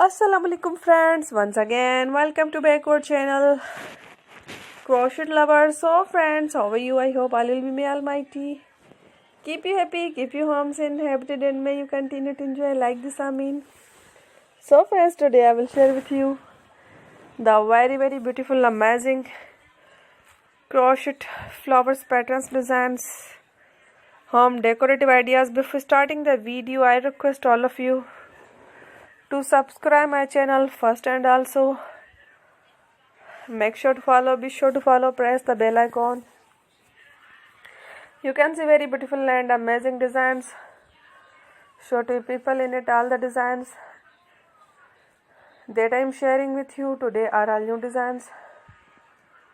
Assalamu alaikum friends, once again welcome to back our channel Crochet lovers. So friends, how are you? I hope Allah will be may almighty keep you happy, keep you homes inhabited, and may you continue to enjoy like this. Amin. So friends, today I will share with you the very beautiful, amazing crochet flowers, patterns, designs, home decorative ideas. Before starting the video, I request all of you to subscribe my channel first, and also make sure to follow, be sure to follow, press the bell icon. You can see very beautiful and amazing designs. Show to people in it all the designs that I am sharing with you today are all new designs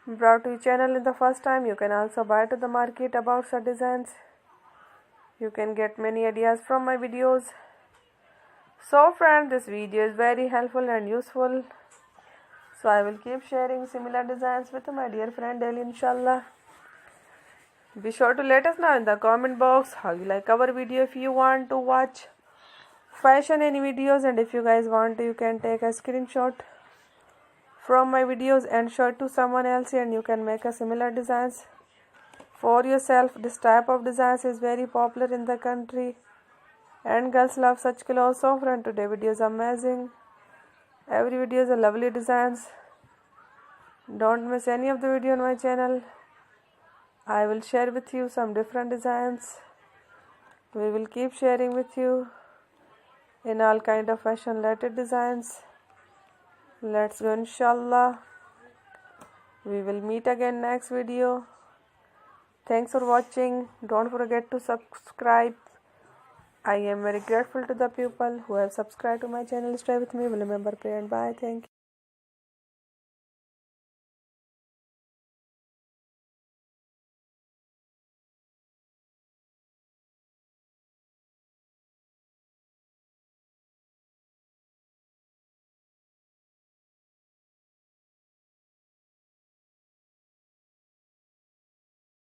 brought to your channel in the first time. You can also buy to the market about such designs. You can get many ideas from my videos. So friends, this video is very helpful and useful. So I will keep sharing similar designs with my dear friend daily, inshallah. Be sure to let us know in the comment box how you like our video. If you want to watch fashion any videos, and if you guys want to, you can take a screenshot from my videos and show it to someone else, and you can make a similar designs for yourself. This type of designs is very popular in the country and girls love such clothes. So friend, today video is amazing. Every video is a lovely designs. Don't miss any of the video on my channel. I will share with you some different designs. We will keep sharing with you in all kind of fashion related designs. Let's go, inshallah. We will meet again next video. Thanks for watching. Don't forget to subscribe. I am very grateful to the people who have subscribed to my channel. Stay with me. Will remember, pray and bye. Thank you.